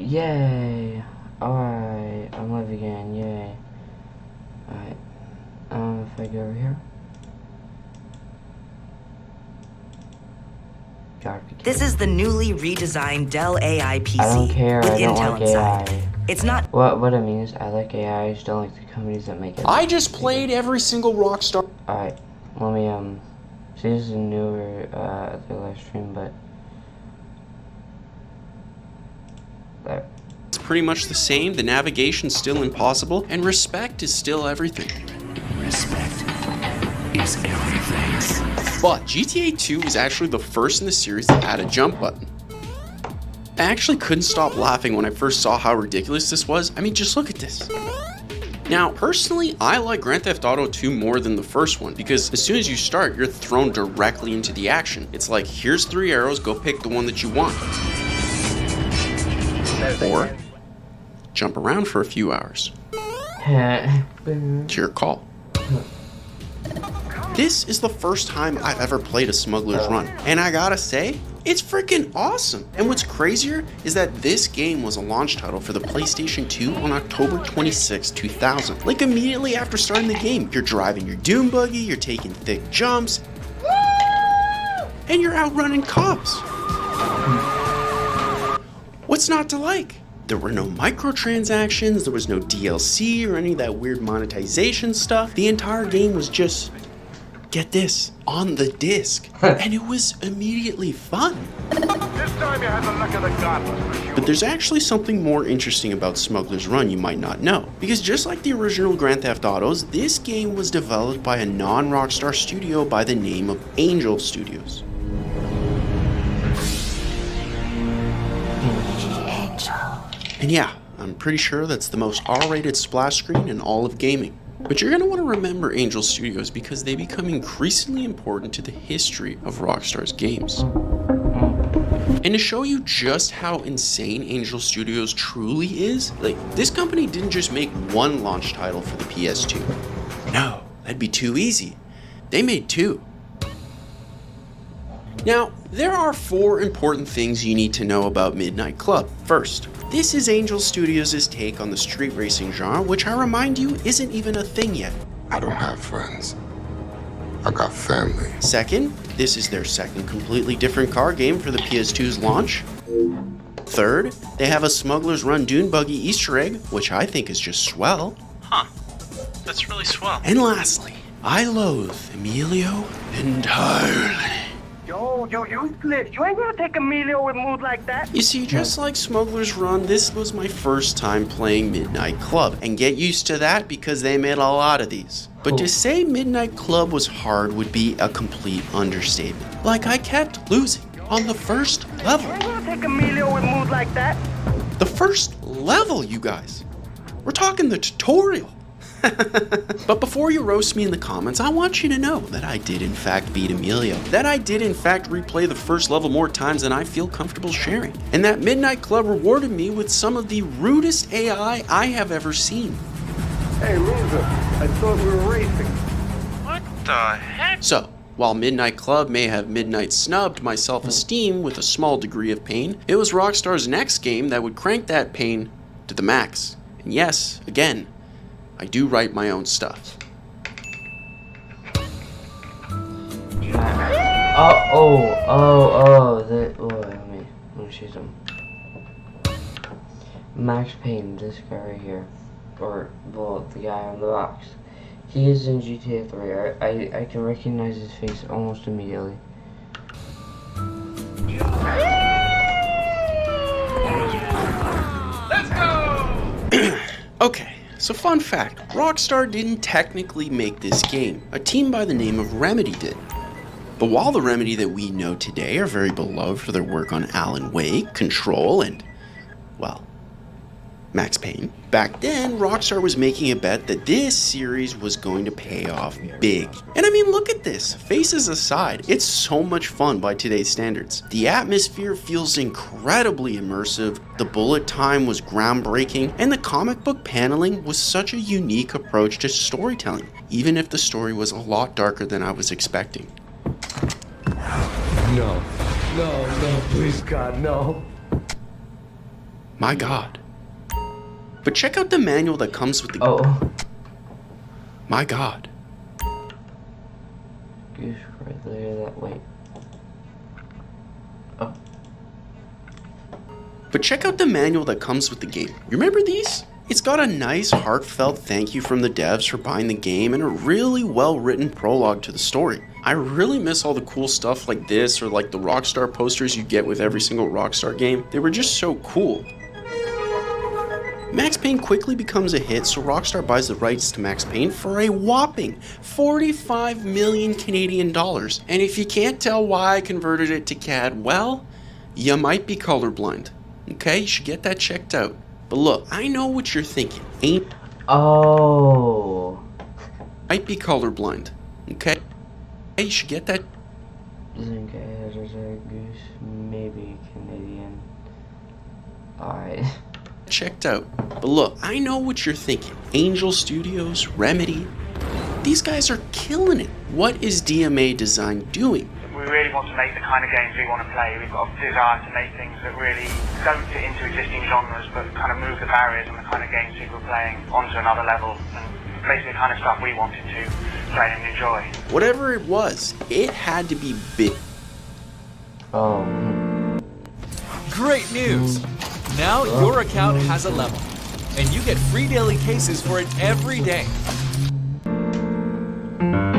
Yay! Alright, I'm live again, yay. Alright, if I go over here. This is the newly redesigned Dell AI PC I don't care, with I don't Intel like inside. AI. It's not. What I mean is, I like AI, I just don't like the companies that make it. I just played every single Rockstar. Alright, let me, see, this is a newer, the live stream, but. There. It's pretty much the same, the navigation's still impossible, and respect is still everything. Respect is everything. But GTA 2 was actually the first in the series to add a jump button. I actually couldn't stop laughing when I first saw how ridiculous this was. I mean, just look at this. Now, personally, I like Grand Theft Auto 2 more than the first one because as soon as you start, you're thrown directly into the action. It's like, here's 3 arrows, go pick the one that you want. Or jump around for a few hours. It's your call. This is the first time I've ever played a Smuggler's Run, and I gotta say, it's freaking awesome. And what's crazier is that this game was a launch title for the PlayStation 2 on October 26, 2000. Like immediately after starting the game, you're driving your dune buggy, you're taking thick jumps, and you're outrunning cops. What's not to like? There were no microtransactions, there was no DLC or any of that weird monetization stuff. The entire game was just, get this, on the disc. And it was immediately fun. This time you had the luck of the godless for sure. But there's actually something more interesting about Smuggler's Run you might not know. Because just like the original Grand Theft Autos, this game was developed by a non-Rockstar studio by the name of Angel Studios. And yeah, I'm pretty sure that's the most R-rated splash screen in all of gaming. But you're going to want to remember Angel Studios because they become increasingly important to the history of Rockstar's games. And to show you just how insane Angel Studios truly is, like, this company didn't just make one launch title for the PS2. No, that'd be too easy. They made 2. Now, there are 4 important things you need to know about Midnight Club. First, this is Angel Studios' take on the street racing genre, which I remind you isn't even a thing yet. I don't have friends. I got family. Second, this is their second completely different car game for the PS2's launch. Third, they have a Smuggler's Run Dune Buggy Easter egg, which I think is just swell. Huh, that's really swell. And lastly, I loathe Emilio entirely. Yo, useless. You ain't gonna take Emilio with mood like that. You see, just like Smuggler's Run, this was my first time playing Midnight Club. And get used to that because they made a lot of these. But to say Midnight Club was hard would be a complete understatement. Like, I kept losing on the first level. You ain't gonna take Emilio with mood like that. The first level, you guys. We're talking the tutorial. But before you roast me in the comments, I want you to know that I did in fact beat Emilio, that I did in fact replay the first level more times than I feel comfortable sharing, and that Midnight Club rewarded me with some of the rudest AI I have ever seen. Hey, loser, I thought we were racing. What the heck? So, while Midnight Club may have midnight snubbed my self-esteem with a small degree of pain, it was Rockstar's next game that would crank that pain to the max. And yes, again, I do write my own stuff. Let me choose him. Max Payne, this guy right here. Or, well, the guy on the box. He is in GTA 3. I can recognize his face almost immediately. Let's go! Okay, so fun fact, Rockstar didn't technically make this game. A team by the name of Remedy did. But while the Remedy that we know today are very beloved for their work on Alan Wake, Control, and, well, Max Payne, back then Rockstar was making a bet that this series was going to pay off big. And I mean, look at this, faces aside, it's so much fun by today's standards. The atmosphere feels incredibly immersive, the bullet time was groundbreaking, and the comic book paneling was such a unique approach to storytelling, even if the story was a lot darker than I was expecting. No, please God, no. My God. But check out the manual that comes with the... Oh. My God. Goose right there, that way. Oh. But check out the manual that comes with the game. You remember these? It's got a nice, heartfelt thank you from the devs for buying the game and a really well-written prologue to the story. I really miss all the cool stuff like this or like the Rockstar posters you get with every single Rockstar game. They were just so cool. Max Payne quickly becomes a hit, so Rockstar buys the rights to Max Payne for a whopping 45 million Canadian dollars. And if you can't tell why I converted it to CAD, well, you might be colorblind. Okay, you should get that checked out. But look, I know what you're thinking. Oh. Might be colorblind. Okay, you should get that. Zinc has a goose, maybe Canadian. Alright. Checked out. But look, I know what you're thinking. Angel Studios, Remedy, these guys are killing it. What is DMA Design doing? We really want to make the kind of games we want to play. We've got a desire to make things that really don't fit into existing genres, but kind of move the barriers on the kind of games people are playing onto another level, and basically the kind of stuff we wanted to play and enjoy. Whatever it was, it had to be big. Oh. Great news! Now your account has a level, and you get free daily cases for it every day. Yeah.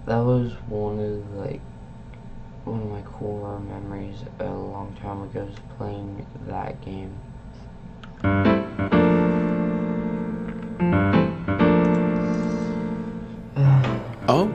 That was one of my core memories a long time ago, is playing that game. Oh?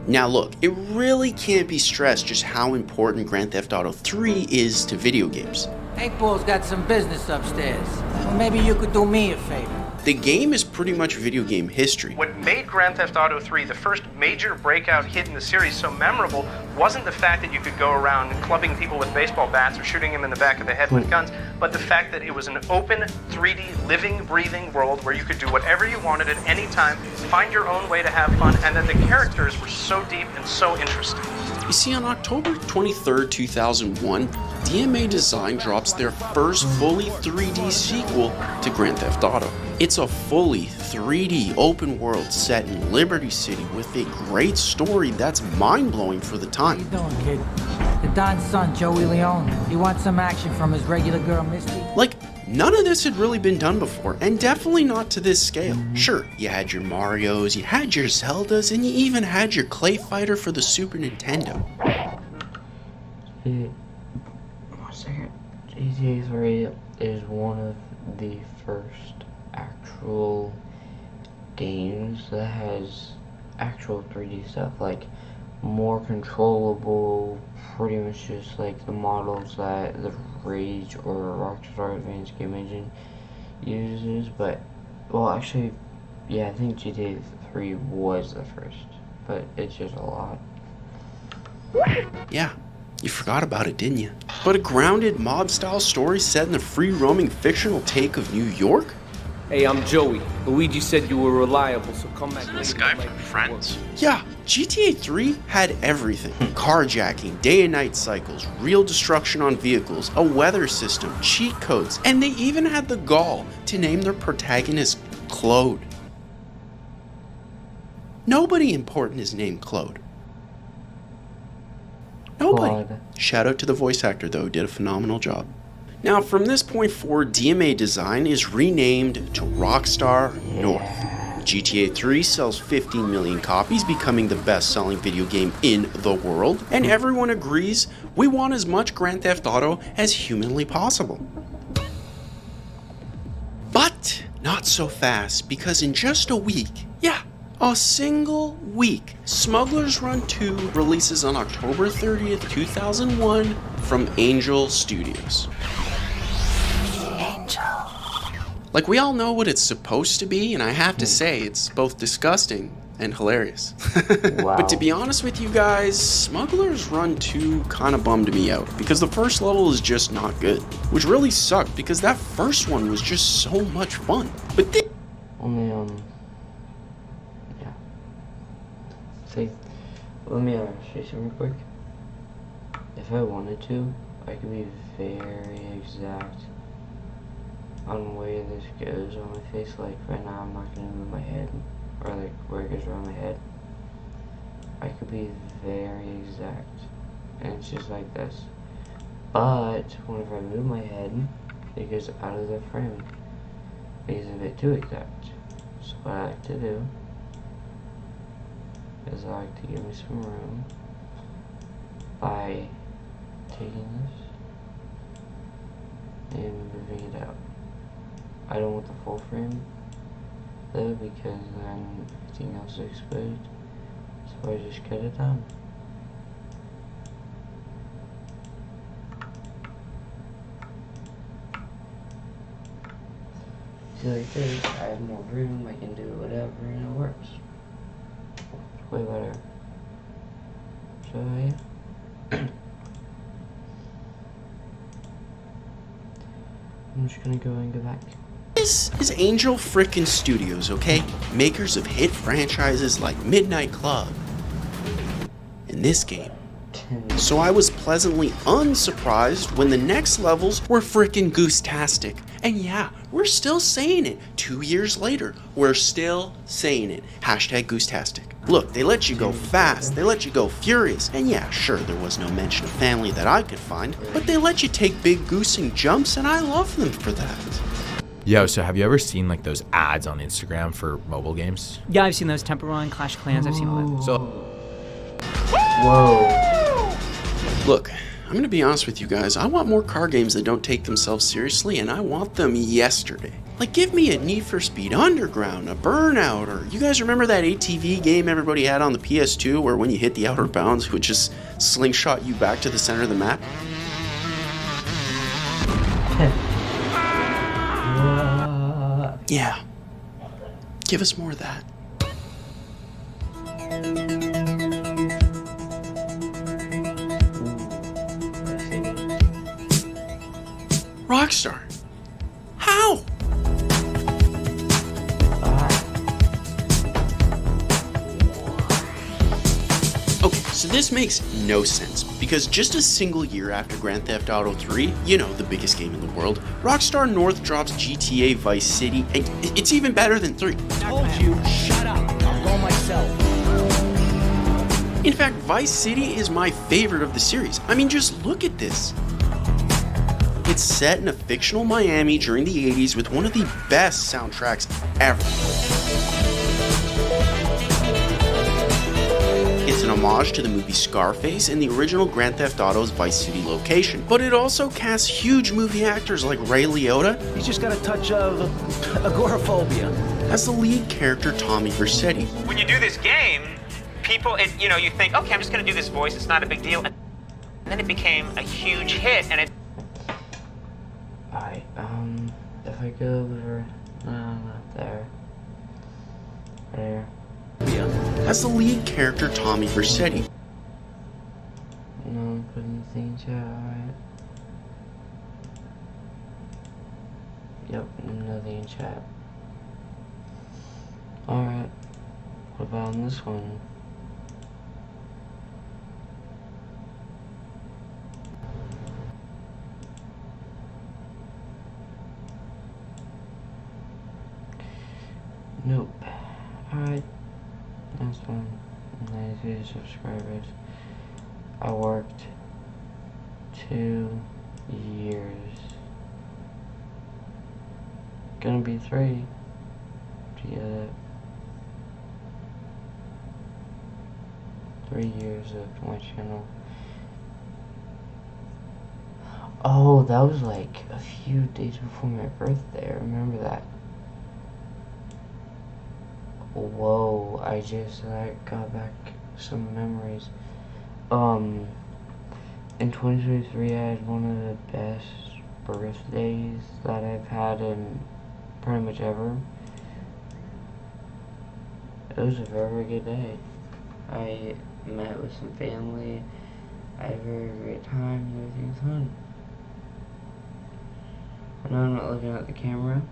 Now look, it really can't be stressed just how important Grand Theft Auto 3 is to video games. Hank Ball's got some business upstairs. Well, maybe you could do me a favor. The game is pretty much video game history. What made Grand Theft Auto 3 the first major breakout hit in the series so memorable wasn't the fact that you could go around clubbing people with baseball bats or shooting them in the back of the head with guns, but the fact that it was an open, 3D, living, breathing world where you could do whatever you wanted at any time, find your own way to have fun, and that the characters were so deep and so interesting. You see, on October 23rd, 2001, DMA Design drops their first fully 3D sequel to Grand Theft Auto. It's a fully 3D open world set in Liberty City with a great story that's mind-blowing for the time. How you doing, kid? The Don's son, Joey Leone. He wants some action from his regular girl, Misty. Like, none of this had really been done before, and definitely not to this scale. Sure, you had your Marios, you had your Zeldas, and you even had your Clay Fighter for the Super Nintendo. One second. GTA 3 is one of the first actual games that has actual 3D stuff, like more controllable, pretty much just like the models that the Rage or Rockstar Advanced Game Engine uses. But, well, actually, yeah, I think GTA 3 was the first, but it's just a lot. Yeah, you forgot about it, didn't you? But a grounded mob-style story set in the free-roaming fictional take of New York? Hey, I'm Joey. Luigi said you were reliable, so come back. Isn't this guy from Friends? Yeah, GTA 3 had everything. Carjacking, day and night cycles, real destruction on vehicles, a weather system, cheat codes, and they even had the gall to name their protagonist Claude. Nobody important is named Claude. Nobody. Claude. Shout out to the voice actor, though, who did a phenomenal job. Now, from this point forward, DMA Design is renamed to Rockstar North. GTA 3 sells 15 million copies, becoming the best-selling video game in the world, and everyone agrees we want as much Grand Theft Auto as humanly possible. But not so fast, because in just a week, a single week, Smuggler's Run 2 releases on October 30th, 2001 from Angel Studios. Like, we all know what it's supposed to be, and I have to say, it's both disgusting and hilarious. Wow. But to be honest with you guys, Smuggler's Run 2 kind of bummed me out, because the first level is just not good, which really sucked, because that first one was just so much fun. But then... yeah. See, let me show you something real quick. If I wanted to, I can be very exact on where this goes on my face. Like right now, I'm not gonna move my head, or like where it goes around my head. I could be very exact, and it's just like this. But whenever I move my head, it goes out of the frame. It's a bit too exact. So what I like to do is I like to give me some room by taking this and moving it out. I don't want the full frame though, because then everything else is exposed. So I just cut it down. See, like this, I have more room, I can do whatever, and it works. Way better. So yeah. I'm just gonna go and go back. This is Angel Frickin' Studios, okay? Makers of hit franchises like Midnight Club. In this game. So I was pleasantly unsurprised when the next levels were frickin' goose-tastic. And yeah, we're still saying it. 2 years later, we're still saying it. Hashtag goose-tastic. Look, they let you go fast, they let you go furious, and yeah, sure, there was no mention of family that I could find, but they let you take big goosing jumps, and I love them for that. Yo, so have you ever seen like those ads on Instagram for mobile games? Yeah, I've seen those Temple Run, Clash of Clans, I've seen all that. So, whoa. Look, I'm gonna be honest with you guys, I want more car games that don't take themselves seriously, and I want them yesterday. Like, give me a Need for Speed Underground, a Burnout, or you guys remember that ATV game everybody had on the PS2 where when you hit the outer bounds, it would just slingshot you back to the center of the map? Yeah. Give us more of that. Rockstar. How? Okay, so this makes no sense, because just a single year after Grand Theft Auto 3, you know, the biggest game in the world, Rockstar North drops GTA Vice City, and it's even better than 3. Told you, shut up. I'll go myself. In fact, Vice City is my favorite of the series. I mean, just look at this. It's set in a fictional Miami during the 80s with one of the best soundtracks ever. It's an homage to the movie Scarface and the original Grand Theft Auto's Vice City location, but it also casts huge movie actors like Ray Liotta. He's just got a touch of agoraphobia. As the lead character Tommy Vercetti. When you do this game, people, you think, okay, I'm just gonna do this voice, it's not a big deal. And then it became a huge hit, and it... Alright, if I go over, no, not there. There. As the lead character Tommy Vercetti. No, I'm putting the thing in chat, alright. Yep, nothing in chat. Alright, what about on this one? Nope. Alright. That's fine. 92 subscribers. I worked 2 years. Gonna be 3 to get it. 3 years of my channel. Oh, that was like a few days before my birthday. I remember that. Whoa, I just got back some memories. In 2023 I had one of the best birthdays that I've had in pretty much ever. It was a very, very good day. I met with some family, I had a very great time, and everything's fun. I know I'm not looking at the camera.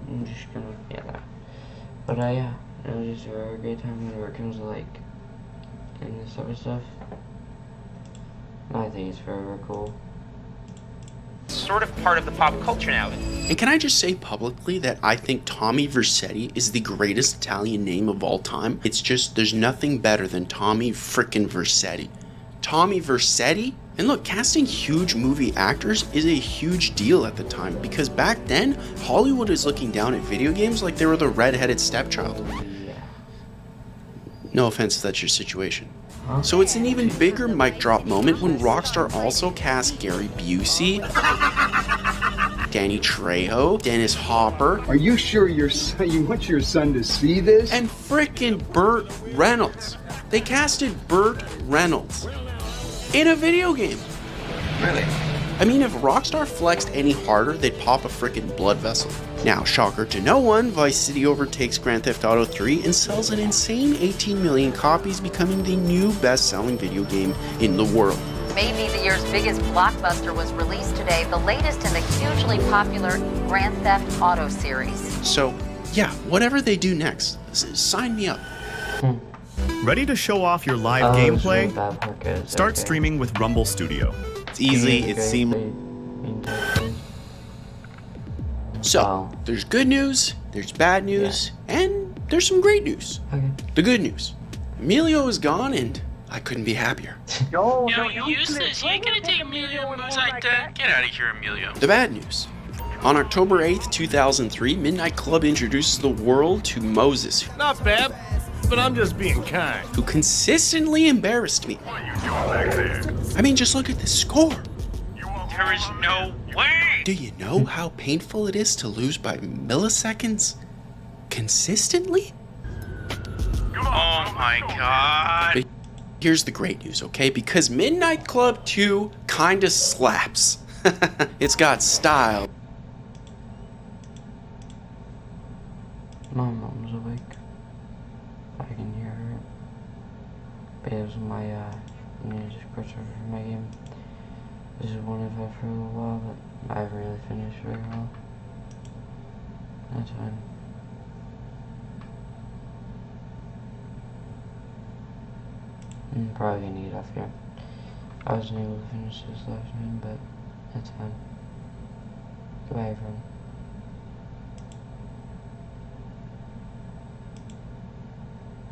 I'm just gonna, yeah. But yeah, it was just a very great time whenever it comes to like, and this type of stuff. I think it's very, very cool. Sort of part of the pop culture now. And can I just say publicly that I think Tommy Vercetti is the greatest Italian name of all time? It's just, there's nothing better than Tommy frickin' Vercetti. Tommy Vercetti? And look, casting huge movie actors is a huge deal at the time, because back then, Hollywood was looking down at video games like they were the redheaded stepchild. No offense if that's your situation. So it's an even bigger mic drop moment when Rockstar also cast Gary Busey, Danny Trejo, Dennis Hopper. Are you sure you want your son to see this? And frickin' Burt Reynolds. They casted Burt Reynolds in a video game. Really? I mean, if Rockstar flexed any harder, they'd pop a frickin' blood vessel. Now, shocker to no one, Vice City overtakes Grand Theft Auto 3 and sells an insane 18 million copies, becoming the new best-selling video game in the world. Maybe the year's biggest blockbuster was released today, the latest in the hugely popular Grand Theft Auto series. So, yeah, whatever they do next, sign me up. Ready to show off your live gameplay? Start streaming with Rumble Studio. It's easy, it's seamless. So, there's good news, there's bad news, and there's some great news. The good news, Emilio is gone and I couldn't be happier. Yo, you useless. You ain't gonna take Emilio moves like that. Get out of here, Emilio. The bad news. On October 8th, 2003, Midnight Club introduces the world to Moses, Not bad, but I'm just being kind. who consistently embarrassed me. I mean, just look at the score. There is no way. Do you know how painful it is to lose by milliseconds consistently? Oh my god. But here's the great news, okay? Because Midnight Club 2 kinda slaps. It's got style. My mom's awake. I can hear her. But it was my music cursor for my game. This is one I've had for a little while, but I haven't really finished very well. That's fine. I'm probably gonna get off here. I wasn't able to finish this last night, but that's fine. Goodbye, everyone.